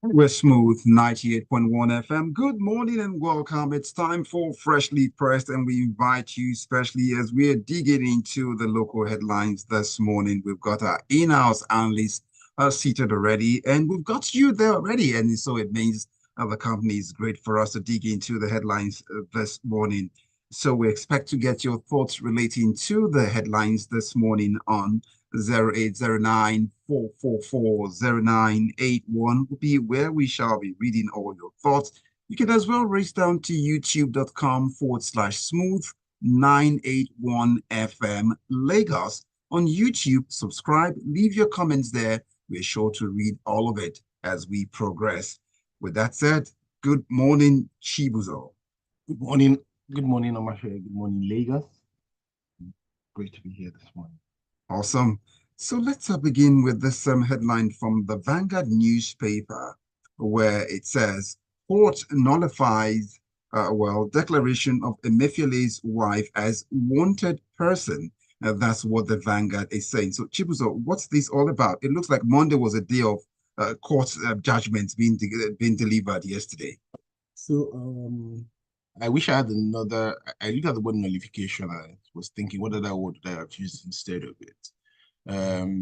We're smooth 98.1 FM. Good morning and welcome. It's time for Freshly Pressed, and we invite you, especially as we are digging into the local headlines this morning. We've got our in-house analyst seated already, and we've got you there already. And so it means the company is great for us to dig into the headlines this morning. So we expect to get your thoughts relating to the headlines this morning on 0809-444-0981 will be where we shall be reading all your thoughts. You can as well race down to youtube.com/smooth 981 FM Lagos on YouTube. Subscribe, leave your comments there. We're sure to read all of it as we progress. With that said, good morning, Chibuzor. Good morning. Good morning, Omatseye. Good morning, Lagos. Great to be here this morning. Awesome. So let's begin with this headline from the Vanguard newspaper, where it says, Court nullifies, declaration of Emefiele's wife as wanted person. That's what the Vanguard is saying. So, Chibuzo, what's this all about? It looks like Monday was a day of court judgments being delivered yesterday. So, I wish I had another. I looked at the word nullification. I was thinking, what other word would I have used instead of it?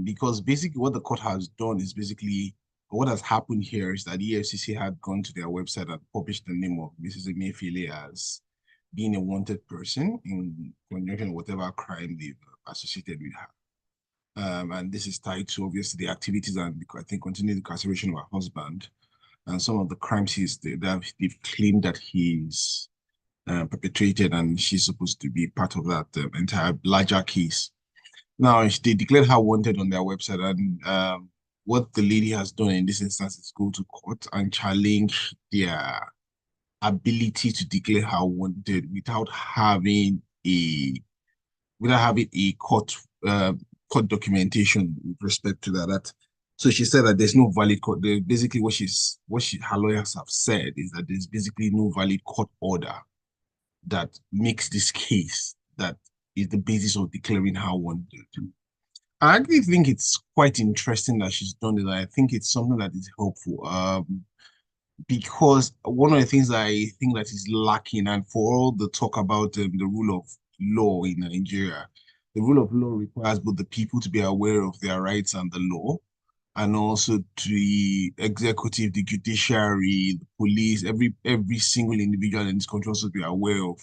Because basically what the court has done is basically what has happened here is that the EFCC had gone to their website and published the name of Mrs. Emefiele as being a wanted person in conjunction with whatever crime they've associated with her. And this is tied to obviously the activities and I think continued incarceration of her husband and some of the crimes they've claimed that he's perpetrated, and she's supposed to be part of that entire larger case. Now, they declared her wanted on their website, and what the lady has done in this instance is go to court and challenge their ability to declare her wanted without having a court documentation with respect to that. So she said that there's no valid court. Basically, her lawyers have said is that there's basically no valid court order that makes this case that is the basis of declaring her wanted. I actually think it's quite interesting that she's done it. I think it's something that is helpful. Because one of the things I think that is lacking, and for all the talk about the rule of law in Nigeria, the rule of law requires both the people to be aware of their rights and the law, and also to the executive, the judiciary, the police, every single individual in this country also be aware of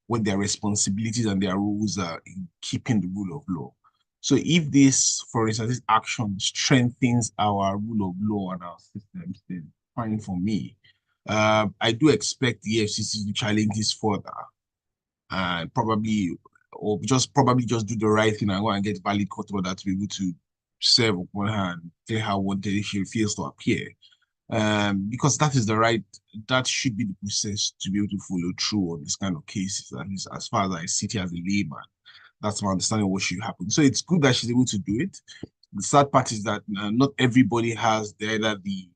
what their responsibilities and their rules are in keeping the rule of law. So if this, for instance, this action strengthens our rule of law and our systems, then fine for me. I do expect the FCC to challenge this further and probably just do the right thing and go and get valid court order to be able to serve upon her and tell her what if she feels to appear. Because that should be the process to be able to follow through on this kind of cases. At least as far as I sit here as a layman, that's my understanding of what should happen. So it's good that she's able to do it. The sad part is that not everybody has either the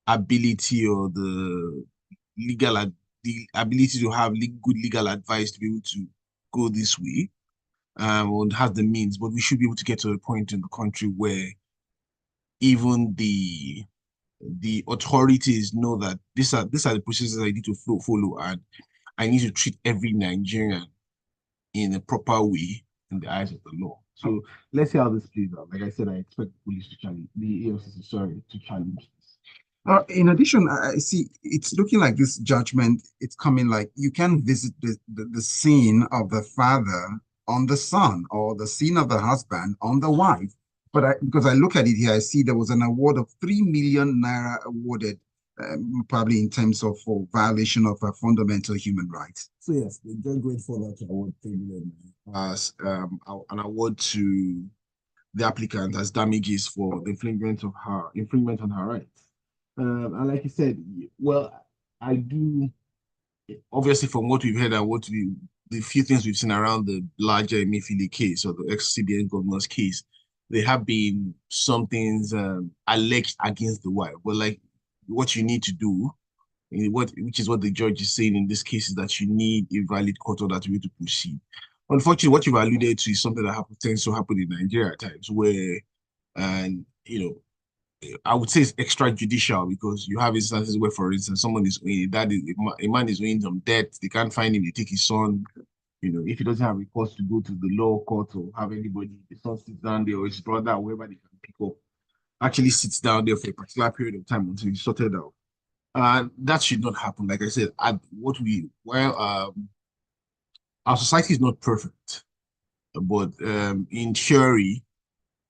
ability or the ability to have good legal advice to be able to go this way, or has the means. But we should be able to get to a point in the country where even the authorities know that these are the processes I need to follow, and I need to treat every Nigerian in a proper way in the eyes of the law. So let's see how this plays out. Like I said, I expect the police to challenge the EFCC, sorry, to challenge this. In addition, I see it's looking like this judgment, it's coming like you can visit the scene of the father on the son or the scene of the husband on the wife. But because I look at it here, I see there was an award of 3 million naira awarded, probably in terms of for violation of fundamental human rights. So yes, the judge went for that award 3 million as an award to the applicant as damages for the infringement on her rights. And like you said, well, I do obviously from what we've heard and the few things we've seen around the larger Emefiele case or the ex-CBN governor's case, there have been some things alleged against the wife. But like what you need to do, which is what the judge is saying in this case, is that you need a valid court order to be able to proceed. Unfortunately, what you've alluded to is something that tends to happen in Nigeria at times, where, and you know, I would say it's extrajudicial because you have instances where, for instance, someone is owing a man is owing some debt, they can't find him, they take his son. If he doesn't have recourse to go to the law court or have anybody, the son sits down there or his brother, whoever they can pick up, actually sits down there for a particular period of time until he's sorted out. That should not happen. Like I said, our society is not perfect, but in theory,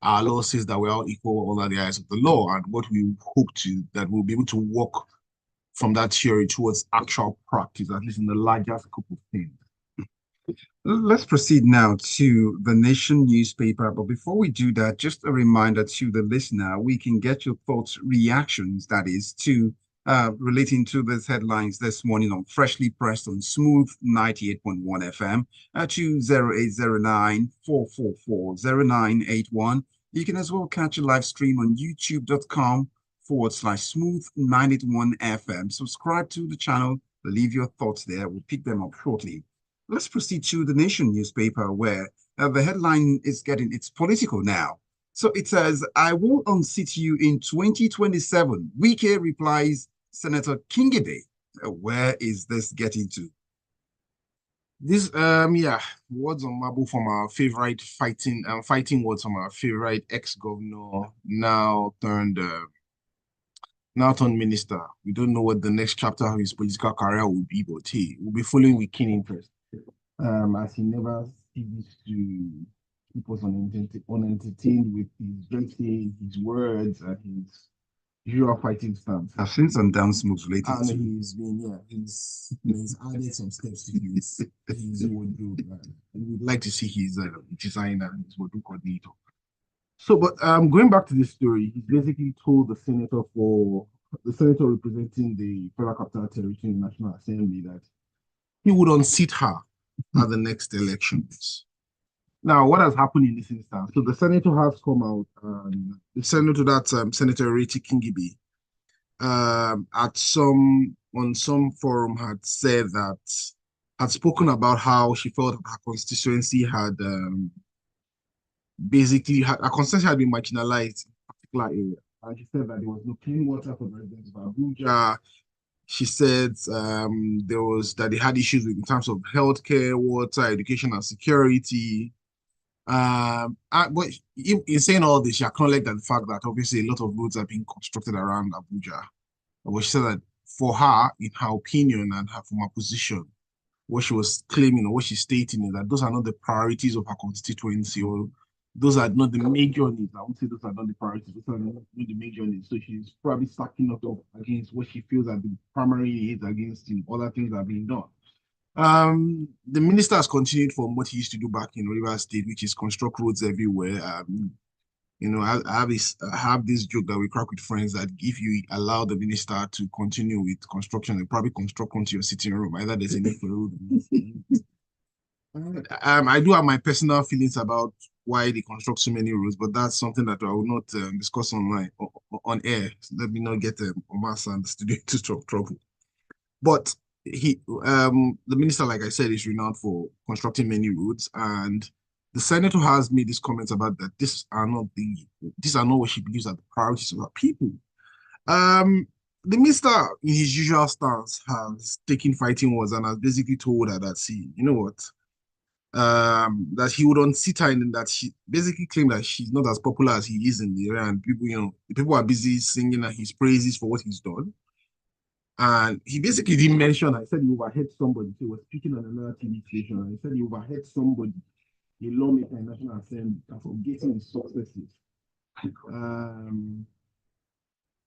our law says that we're all equal under the eyes of the law, and what we hope to that we'll be able to work from that theory towards actual practice, at least in the larger scope of things. Let's proceed now to the Nation newspaper. But before we do that, just a reminder to the listener, we can get your thoughts, reactions, that is, to relating to these headlines this morning on Freshly Pressed on Smooth 98.1 FM to 0809 444 0981. You can as well catch a live stream on youtube.com/smooth 981 FM. Subscribe to the channel, leave your thoughts there. We'll pick them up shortly. Let's proceed to the Nation newspaper, where the headline is getting it's political now. So it says, "I will unseat you in 2027." Wike replies Senator Kingibe. Where is this getting to? This words on Mabu from our favorite fighting words from our favorite ex-governor, now turned minister. We don't know what the next chapter of his political career will be, but hey, we'll be following with keen interest. As he never ceases to keep us unentertained with his dressing, his words, and his usual fighting stance. I've seen some dance moves lately. And he's added some steps to his wardrobe. We'd like to see his designer and his wardrobe coordinator. So, but going back to this story, he's basically told the senator representing the Federal Capital Territory National Assembly that he would unseat her at the next elections. Now, what has happened in this instance? So the senator has come out, the senator Senator Reti Kingibe, on some forum had spoken about how she felt her constituency had been marginalized in a particular area. And she said that there was no clean water for the residents of Abuja. She said that they had issues in terms of healthcare, water, education, and security. But in saying all this, she acknowledged that the fact that obviously a lot of roads are being constructed around Abuja. But she said that for her, in her opinion and from her position, what she was claiming or what she's stating is that those are not the priorities of her constituency, or those are not the major needs. I won't say those are not the priorities, those are not the major needs. So she's probably stacking up against what she feels are the primary needs against other things that are being done. The minister has continued from what he used to do back in Rivers State, which is construct roads everywhere. I have this joke that we crack with friends that if you allow the minister to continue with construction, they probably construct onto your sitting room. Either there's a need for road. I do have my personal feelings about why they construct so many roads, but that's something that I will not discuss on air. So let me not get Omatseye and the studio to trouble. But the minister, like I said, is renowned for constructing many roads, and the senator has made these comments about that these are not what she believes are the priorities of our people. The minister, in his usual stance, has taken fighting words and has basically told her that, see, you know what, that he would unseat her, and that she basically claimed that she's not as popular as he is in the area, and people are busy singing his praises for what he's done. And he basically didn't mention, I said he overheard somebody. He was speaking on another TV station, and he said he overheard somebody, a lawmaker in National Assembly, for getting his successes.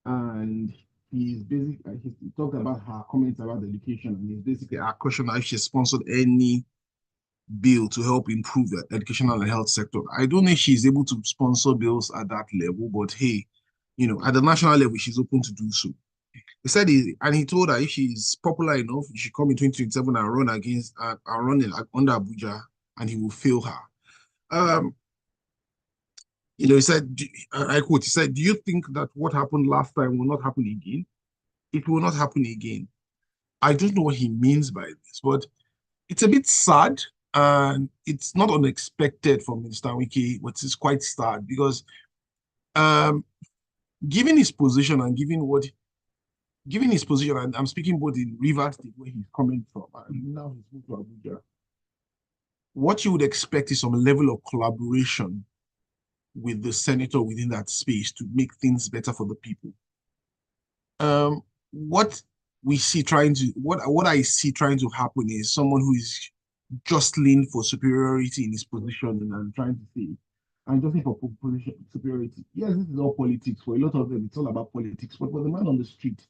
And he talked about her comments about education, and he's basically a question if she sponsored any bill to help improve the educational and health sector. I don't know if she's able to sponsor bills at that level, but hey, at the national level, she's open to do so. He said he told her if she's popular enough, she should come in 2027 and run under Abuja, and he will fail her. He said, I quote, he said, "Do you think that what happened last time will not happen again? It will not happen again." I don't know what he means by this, but it's a bit sad, and it's not unexpected from Mr. Wike, but it's quite sad because given his position and given his position, and I'm speaking both in Rivers State where he's coming from, and now he's moved to Abuja. What you would expect is some level of collaboration with the senator within that space to make things better for the people. What we see trying to what I see trying to happen is someone who is jostling for superiority in his position and trying to say, and jostling for position superiority. Yes, this is all politics. For a lot of them, it's all about politics. But for the man on the street,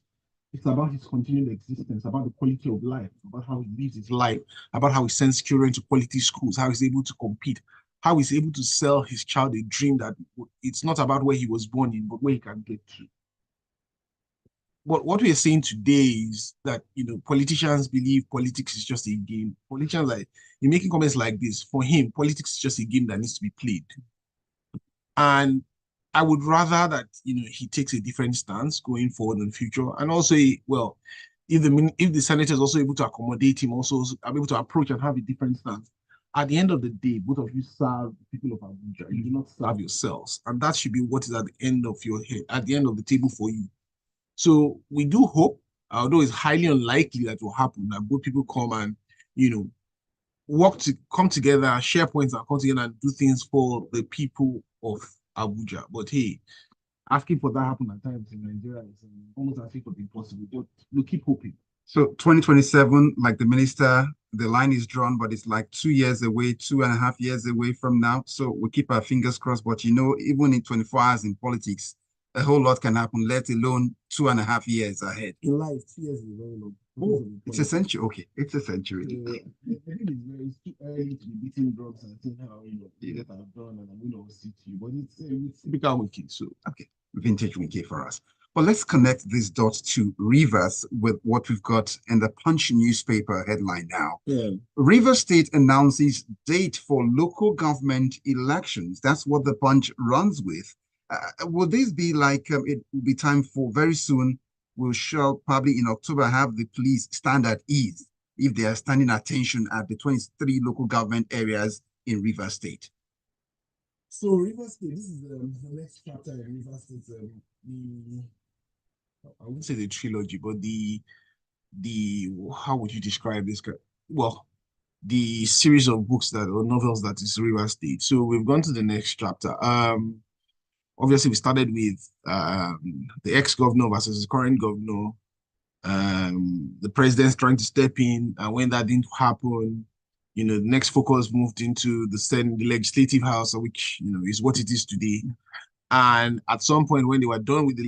it's about his continued existence, about the quality of life, about how he lives his life, about how he sends children to quality schools, how he's able to compete, how he's able to sell his child a dream that it's not about where he was born in, but where he can get to. But what we are saying today is that politicians believe politics is just a game. Politicians like in making comments like this, for him, politics is just a game that needs to be played. And I would rather that he takes a different stance going forward in the future. And also, well, if the senator is also able to accommodate him, also are able to approach and have a different stance. At the end of the day, both of you serve the people of Abuja. You do not serve yourselves, and that should be what is at the end of your head, at the end of the table for you. So we do hope, although it's highly unlikely that will happen, that both people come and come together, share points, and come together and do things for the people of Abuja. But hey, asking for that happen at times in Nigeria is almost as if it's impossible. But we keep hoping. So 2027, like the minister, the line is drawn, but it's like 2 years away, 2.5 years away from now. So we keep our fingers crossed. But even in 24 hours in politics, a whole lot can happen, let alone 2.5 years ahead. In life, 2 years is very long. Oh, it's a century. Okay, it's a century. I think it's too early to be beating drugs and saying how that I've done and I'm going to sit you. But it's typical wiki. So okay, vintage wiki for us. But let's connect these dots to Rivers with what we've got in the Punch newspaper headline now. Yeah. Rivers State announces date for local government elections. That's what the Punch runs with. Will this be like it will be time for very soon? We shall probably in October have the police stand at ease if they are standing attention at the 23 local government areas in Rivers State. So Rivers State, this is the next chapter in Rivers State. I wouldn't say the trilogy, but the how would you describe this? Well, the series of books or novels that is Rivers State. So we've gone to the next chapter. Obviously, we started with the ex-governor versus the current governor. The president's trying to step in, and when that didn't happen, the next focus moved into the legislative house, which is what it is today. And at some point, when they were done with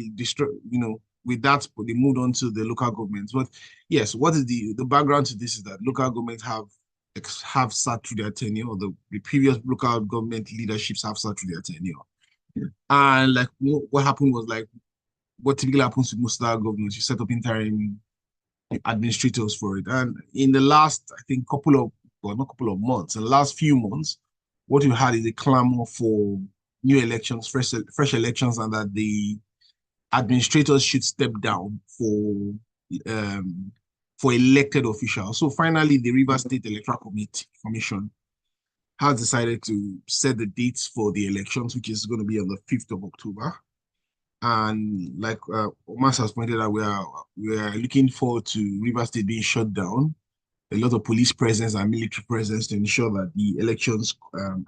with that, they moved on to the local governments. But yes, what is the background to this is that local governments have sat through their tenure, or the previous local government leaderships have sat through their tenure. And like what happened was like what typically happens to most other governors, you set up interim administrators for it. And in the last, I think, not couple of months, in the last few months, what you had is a clamor for new elections, fresh elections, and that the administrators should step down for elected officials. So finally, the Rivers State Electoral Commission has decided to set the dates for the elections, which is going to be on the 5th of October. And like Omas has pointed out, we are looking forward to Rivers State being shut down, a lot of police presence and military presence to ensure that the elections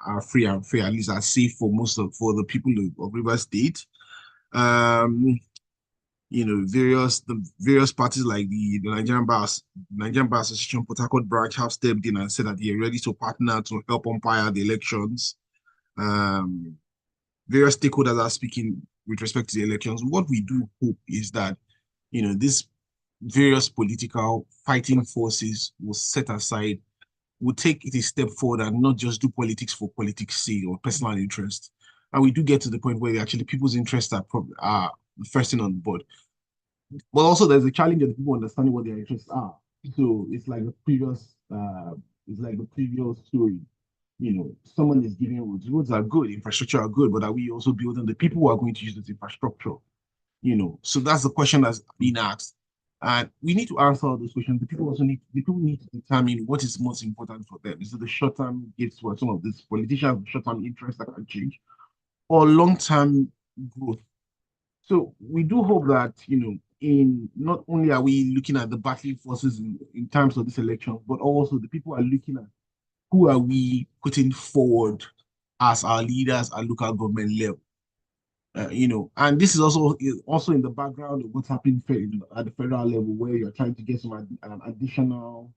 are free and fair, at least are safe for the people of Rivers State. The various parties like the Nigerian Bar Association Port Harcourt branch have stepped in and said that they are ready to partner to help umpire the elections. Various stakeholders are speaking with respect to the elections. What we do hope is that, these various political fighting forces will set aside, will take it a step forward and not just do politics for politics' sake or personal interest. And we do get to the point where actually people's interests are the first thing on board. But also there's a challenge of people understanding what their interests are. So it's like the previous story. Someone is giving roads. Roads are good, infrastructure are good, but are we also building the people who are going to use this infrastructure? So that's the question that's being asked. And we need to answer all those questions. The people need to determine what is most important for them. Is it the short-term gifts for some of these politicians, short-term interests that can change, or long-term growth? So we do hope that, in not only are we looking at the battling forces in terms of this election, but also the people are looking at who are we putting forward as our leaders at local government level. And this is also in the background of what's happening at the federal level, where you're trying to get some additional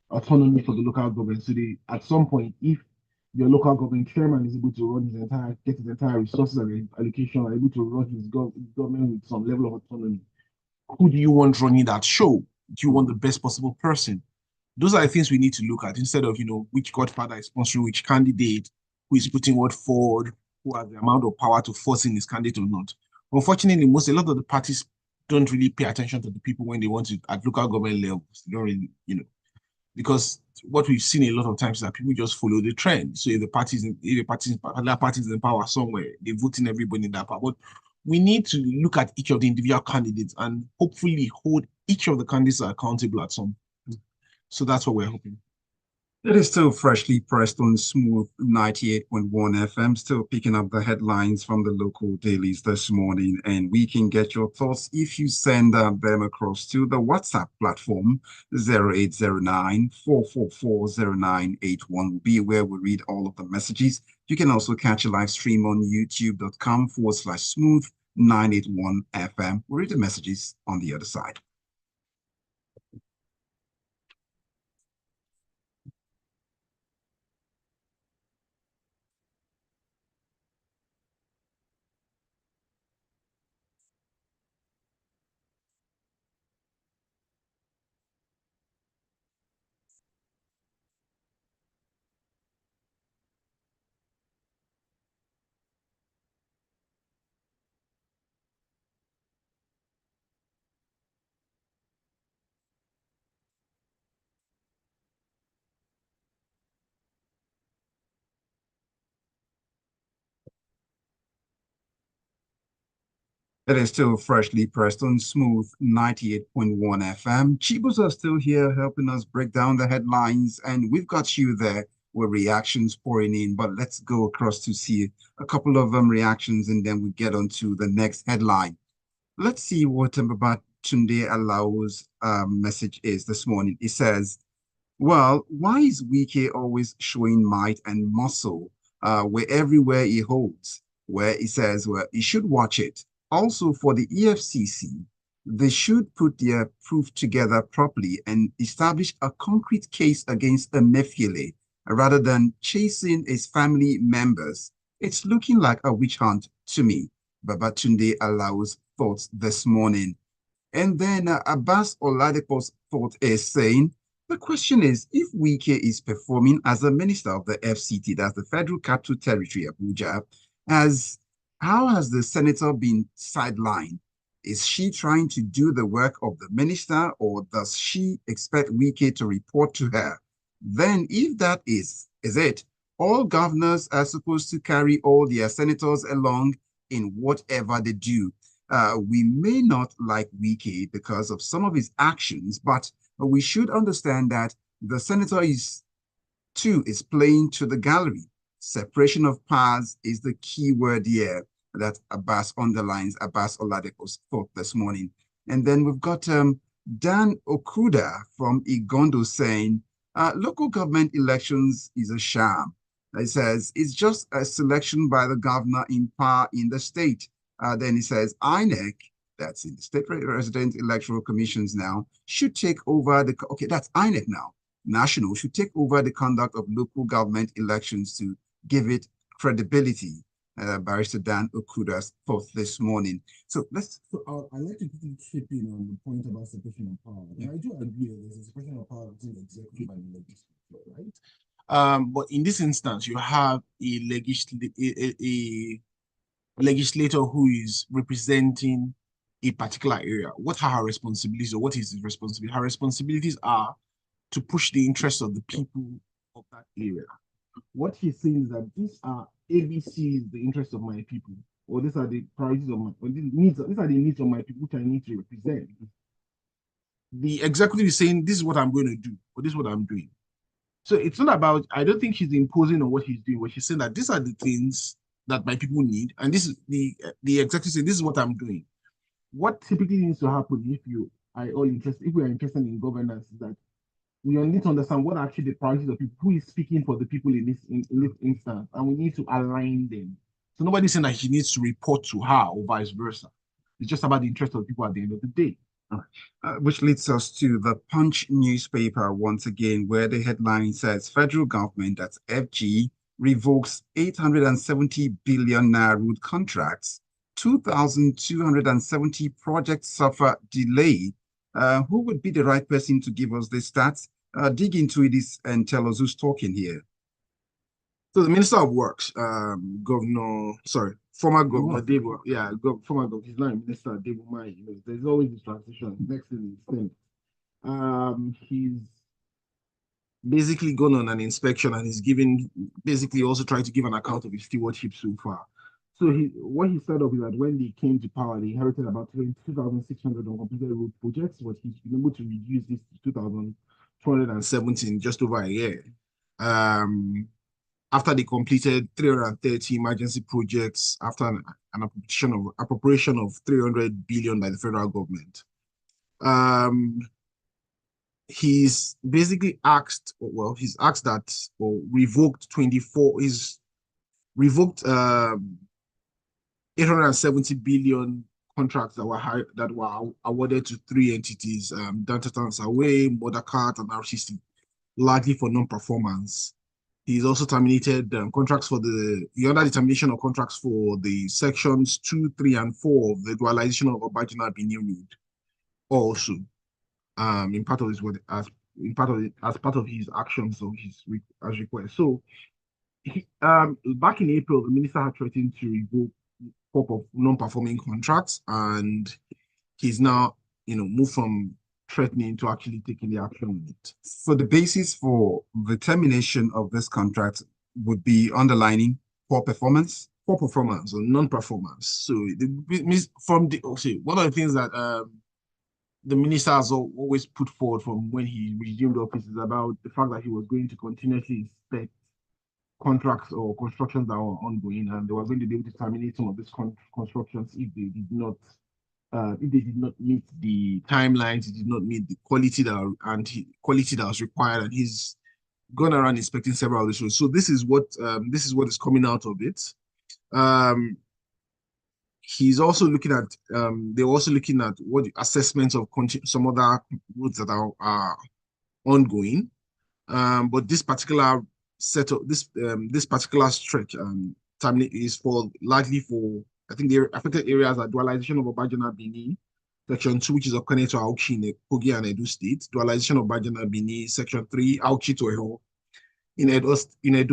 autonomy for the local government. So at some point, if your local government chairman is able to get his entire resources and allocation, and able to run his government with some level of autonomy, who do you want running that show? Do you want the best possible person? Those are the things we need to look at instead of, which godfather is sponsoring which candidate, who is putting what forward, who has the amount of power to force in his candidate or not. Unfortunately, a lot of the parties don't really pay attention to the people when they want to at local government levels. They don't really, because what we've seen a lot of times is that people just follow the trend. So if other parties in power somewhere, they vote in everybody in that power. But we need to look at each of the individual candidates and hopefully hold each of the candidates accountable at some. So that's what we're hoping. It is still freshly pressed on Smooth 98.1 FM, still picking up the headlines from the local dailies this morning. And we can get your thoughts if you send them across to the WhatsApp platform 0809-444-0981 will be where we read all of the messages. You can also catch a live stream on youtube.com/smooth 981 FM. We'll read the messages on the other side. It is still freshly pressed on Smooth 98.1 FM. Chibuzor are still here helping us break down the headlines, and we've got you there with reactions pouring in. But let's go across to see a couple of reactions, and then we get on to the next headline. Let's see what Babatunde Alao's message is this morning. It says, well, why is Wike always showing might and muscle where everywhere he holds? Where he says, well, he should watch it. Also, for the EFCC, they should put their proof together properly and establish a concrete case against Emefiele rather than chasing his family members. It's looking like a witch hunt to me. Babatunde allows thoughts this morning. And then Abbas Oladipo's thought is saying, the question is, if Wike is performing as a minister of the FCT, that's the Federal Capital Territory, Abuja, how has the senator been sidelined? Is she trying to do the work of the minister, or does she expect Wike to report to her? Then, if that is it, all governors are supposed to carry all their senators along in whatever they do. We may not like Wike because of some of his actions, but we should understand that the senator is playing to the gallery. Separation of powers is the key word here that Abbas underlines, Abbas Oladepo's thought this morning. And then we've got Dan Okuda from Igondo saying, local government elections is a sham. He says, it's just a selection by the governor in power in the state. Then he says, INEC, that's in the State Resident Electoral Commissions now, should take over that's INEC now. National should take over the conduct of local government elections to give it credibility. Barrister Dan Okuda's thought this morning. So I'd like to quickly chip in on the point about separation of power. And I do agree that there's a separation of power between the executive and the legislature, right? But in this instance, you have a legislator who is representing a particular area. What are her responsibilities, or what is his responsibility? Her responsibilities are to push the interests of the people of that area. What he's saying is that these are ABCs, the interests of my people, or these are the priorities of these are the needs of my people which I need to represent. The executive is saying, this is what I'm going to do, or this is what I'm doing. So it's not about, I don't think she's imposing on what he's doing, but she's saying that these are the things that my people need, and this is the executive saying, this is what I'm doing. What typically needs to happen if we are interested in governance is that we need to understand what are actually the priorities of people, who is speaking for the people in this instance, and we need to align them. So nobody's saying that he needs to report to her or vice versa. It's just about the interest of the people at the end of the day. Which leads us to the Punch newspaper once again, where the headline says federal government, that's FG, revokes 870 billion naira road contracts, 2,270 projects suffer delay. Who would be the right person to give us the stats? Dig into this and tell us who's talking here. So the Minister of Works, former Governor Debo, former Governor, he's not a Minister, Debo Mai. There's always this transition. Next thing is he's basically gone on an inspection and he's basically also trying to give an account of his stewardship so far. So what he said up is that when they came to power, they inherited about 2,600 uncompleted road projects, but he's been able to reduce this to 2,270 in just over a year. After they completed 330 emergency projects after an appropriation of 300 billion by the federal government. He's basically asked that, or revoked 870 billion contracts that were awarded to three entities, Dantatans Away, Modakat, and RCC, largely for non-performance. He's also terminated contracts for the other determination of contracts for the sections 2, 3, and 4 of the dualization of Obajana Bini Road. Also, as part of his actions or as request. So, back in April, the minister had threatened to revoke of non-performing contracts, and he's now, moved from threatening to actually taking the action on it. So the basis for the termination of this contract would be underlining poor performance or non-performance. So one of the things that the minister has always put forward from when he resumed office is about the fact that he was going to continuously inspect contracts or constructions that were ongoing, and they were going to be able to terminate some of these constructions if they did not meet the timelines, it did not meet the quality that was required, and he's gone around inspecting several of the shows. So this is what is coming out of it. He's also looking at they're also looking at what assessments of some other routes that are ongoing. But this particular this particular stretch is largely for, I think, the affected areas are dualization of Obajana Bini, Section 2, which is Okene to Auchi in Kogi and Edo State, dualization of Obajana Bini, Section 3, Auchi to Eho in Edo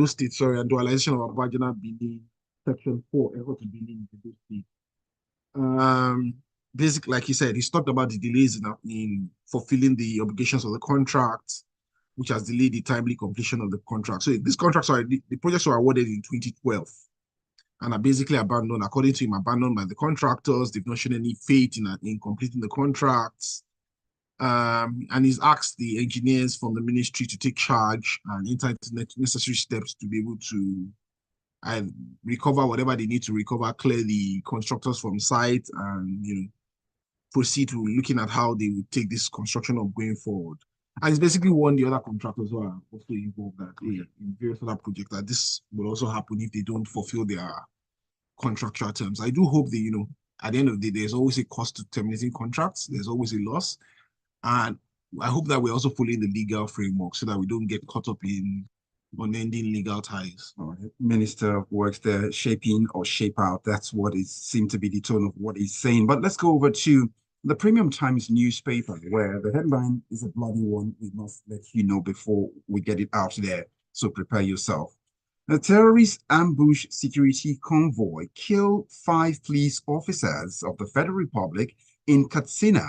State, and dualization of Obajana Bini, Section 4, Eho to Bini in Edo State. Basically, like he said, he's talked about the delays in fulfilling the obligations of the contract, which has delayed the timely completion of the contract. So these contracts the projects were awarded in 2012 and are basically abandoned, according to him, abandoned by the contractors. They've not shown any faith in completing the contracts. And he's asked the engineers from the ministry to take charge and enter necessary steps to be able to recover whatever they need to recover, clear the constructors from site, and proceed to looking at how they would take this construction up going forward. And it's basically warned the other contractors who are also involved that in various other projects that this will also happen if they don't fulfill their contractual terms. I do hope that, at the end of the day, there's always a cost to terminating contracts. There's always a loss. And I hope that we're also following the legal framework so that we don't get caught up in unending legal ties. Minister of Works there, shaping or shape out. That's what it seemed to be the tone of what he's saying. But let's go over to the Premium Times newspaper, where the headline is a bloody one. We must let you know before we get it out there. So prepare yourself. The terrorists ambush security convoy, kill 5 police officers of the Federal Republic in Katsina.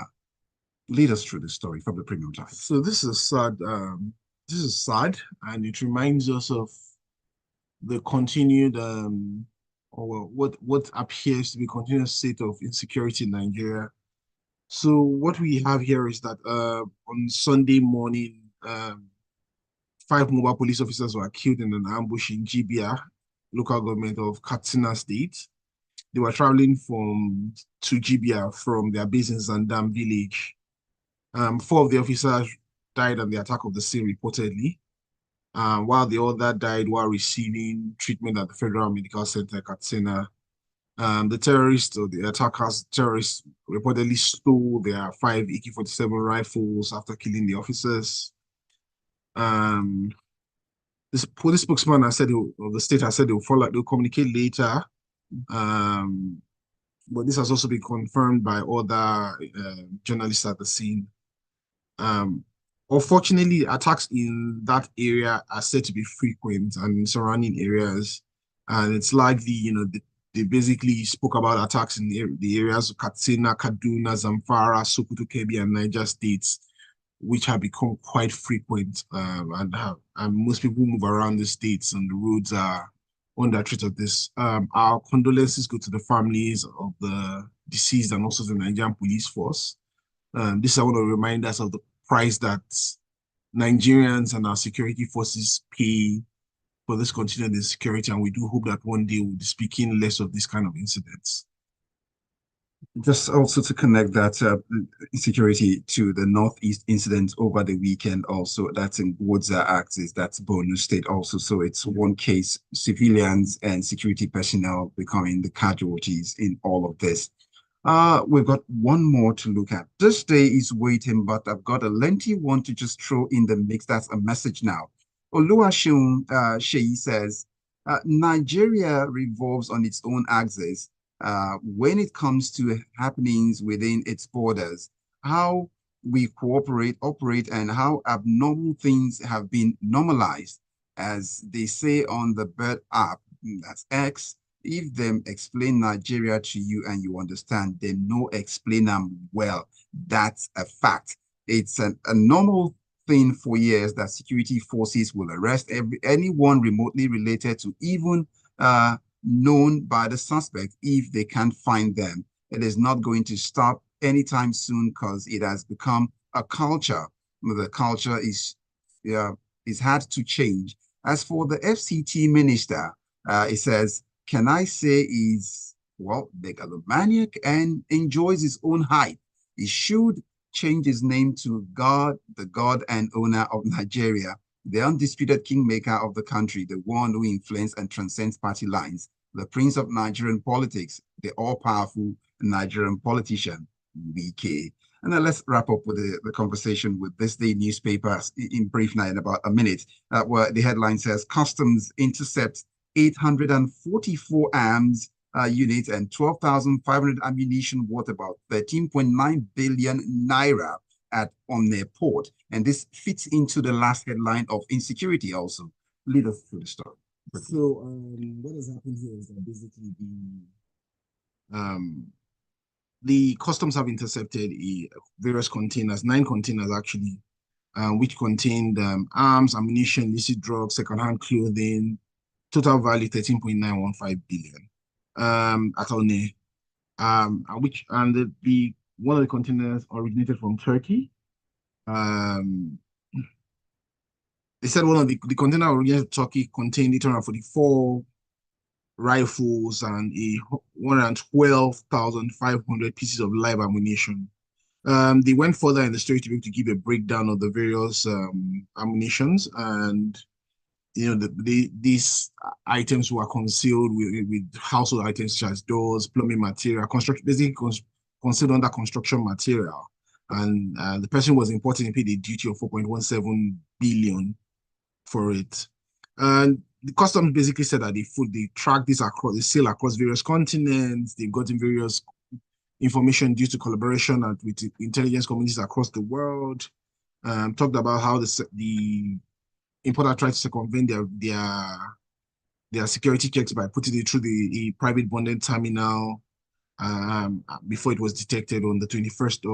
Lead us through the story from the Premium Times. So this is sad. And it reminds us of the continued, or what appears to be continuous state of insecurity in Nigeria. So what we have here is that on Sunday morning, 5 mobile police officers were killed in an ambush in Jibia, local government of Katsina State. They were traveling to Gibia from their base in Zandam village. Four of the officers died on the attack of the scene reportedly, while the other died while receiving treatment at the Federal Medical Center, Katsina. The terrorists or the terrorists reportedly stole their five AK-47 rifles after killing the officers. Um, this police spokesman has said of the state has said they'll communicate later. Um, but this has also been confirmed by other journalists at the scene. Um, Unfortunately, attacks in that area are said to be frequent and in surrounding areas, and it's likely, they basically spoke about attacks in the areas of Katsina, Kaduna, Zamfara, Sokoto, Kebbi, and Niger states, which have become quite frequent, and most people move around the states, and the roads are under threat of this. Our condolences go to the families of the deceased and also the Nigerian police force. This is one of the reminders of the price that Nigerians and our security forces pay for this continued insecurity, and we do hope that one day we'll be speaking less of these kind of incidents. Just also to connect that insecurity to the Northeast incident over the weekend, also that's in Wodza Axis, that's Borno State also. So it's one case, civilians and security personnel becoming the casualties in all of this. We've got one more to look at. This day is waiting, but I've got a lengthy one to just throw in the mix. That's a message now. Oluwaseun Sheyi says, Nigeria revolves on its own axis when it comes to happenings within its borders. How we cooperate, operate, and how abnormal things have been normalized. As they say on the Bird app, that's X, if them explain Nigeria to you and you understand, they no explain them well. That's a fact. It's a normal thing for years that security forces will arrest anyone remotely related to even known by the suspect if they can't find them. It is not going to stop anytime soon because it has become a culture. The culture is hard to change. As for the FCT minister, it says, can I say is, well, megalomaniac and enjoys his own hype. He should change his name to God, the God and owner of Nigeria, the undisputed kingmaker of the country, the one who influenced and transcends party lines, the prince of Nigerian politics, the all-powerful Nigerian politician, BK. And now let's wrap up with the conversation with this day newspapers in brief now in about a minute, where the headline says, Customs intercept 844 arms units and 12,500 ammunition worth about 13.9 billion naira at Omne Port. And this fits into the last headline of insecurity also. Lead us through the story. So what has happened here is that basically the customs have intercepted various containers, 9 containers actually, which contained arms, ammunition, illicit drugs, secondhand clothing, total value 13.915 billion at One. And the one of the containers originated from Turkey. They said one of the container originated from Turkey contained 844 rifles and 112,500 pieces of live ammunition. They went further in the story to be able to give a breakdown of the various ammunitions, and these items were concealed with household items such as doors, plumbing material, basically concealed under construction material. And the person was importing and paid a duty of 4.17 billion for it. And the customs basically said that they track this across, they sail across various continents, they've gotten various information due to collaboration with intelligence communities across the world. Talked about how the importer tried to circumvent their security checks by putting it through the private bonded terminal before it was detected on the 21st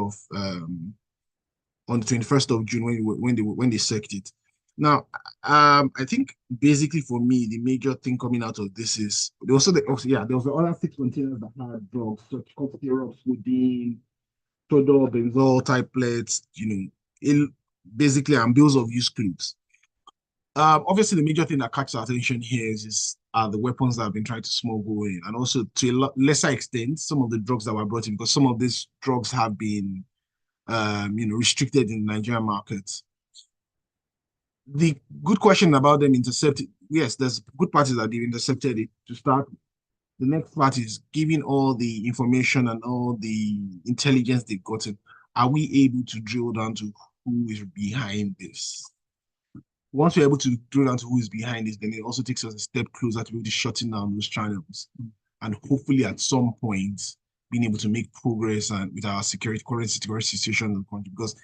of June when they searched it. Now, I think basically for me, the major thing coming out of this is there was the other 6 containers that had drugs, such as syrups, codeine, Todol, benzol, type plates, basically and bills of use clothes. Obviously, the major thing that catches our attention here is the weapons that have been trying to smuggle in, and also to a lesser extent, some of the drugs that were brought in, because some of these drugs have been, restricted in the Nigerian market. The good question about them intercepted, yes, there's good parties that they've intercepted it to start. The next part is giving all the information and all the intelligence they've gotten. Are we able to drill down to who is behind this? Once we're able to drill down to who is behind this, then it also takes us a step closer to be able to shutting down those channels. And hopefully at some point being able to make progress and with our current security situation in the country, because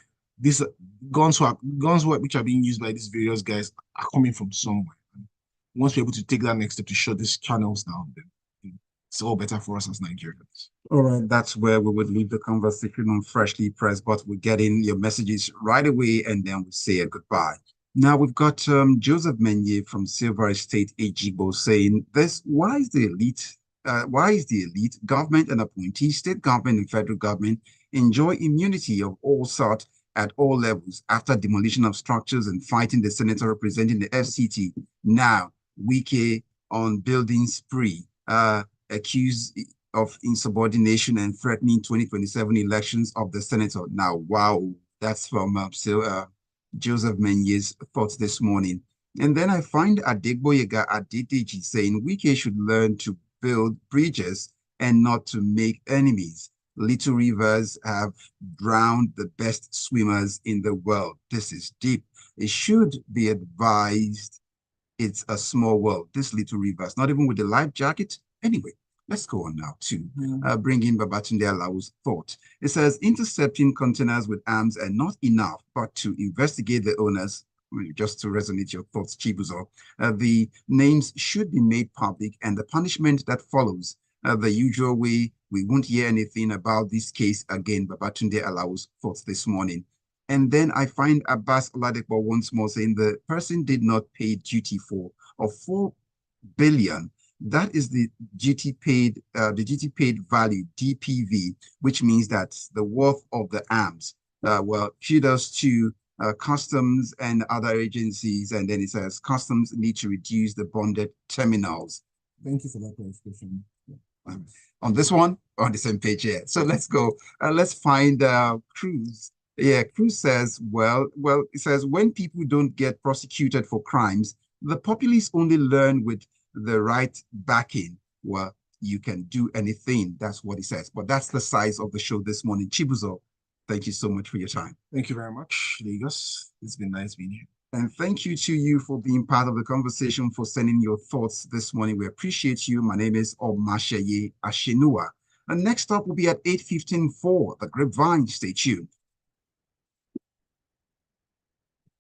these which are being used by these various guys are coming from somewhere. And once we're able to take that next step to shut these channels down, then it's all better for us as Nigerians. All right, that's where we would leave the conversation on Freshly Pressed, but we'll get in your messages right away and then we'll say it goodbye. Now we've got Joseph Menye from Silver State Ejibo saying this: why is the elite, government and appointees, state government and federal government enjoy immunity of all sorts at all levels after demolition of structures and fighting the senator representing the FCT? Now, Wike on building spree, accused of insubordination and threatening 2027 elections of the senator. Now, wow, that's from Joseph Menye's thoughts this morning. And then I find Adegboyega Adedeji saying Wike should learn to build bridges and not to make enemies. Little rivers have drowned the best swimmers in the world. This is deep. It should be advised it's a small world, this little rivers, not even with the life jacket. Anyway, let's go on now to bring in Babatunde Alao's thought. It says, intercepting containers with arms are not enough, but to investigate the owners, just to resonate your thoughts, Chibuzor, the names should be made public and the punishment that follows. The usual way, we won't hear anything about this case again. Babatunde Alao's thoughts this morning. And then I find Abbas Oladekbo once more saying the person did not pay duty for of 4 billion. That is the duty paid value, DPV, which means that's the worth of the arms. Well, kudos to customs and other agencies. And then it says customs need to reduce the bonded terminals. Thank you for that clarification. On this one, on the same page here. So let's go. Let's find Cruz. Yeah, Cruz says, well, it says when people don't get prosecuted for crimes, the populace only learn with the right backing. Well, you can do anything. That's what he says. But that's the size of the show this morning. Chibuzor, thank you so much for your time. Thank you very much, Lagos. It's been nice being here. And thank you to you for being part of the conversation, for sending your thoughts this morning. We appreciate you. My name is Omatseye Atsenuwa. And next up will be at 8:15 for The Grapevine. Stay tuned.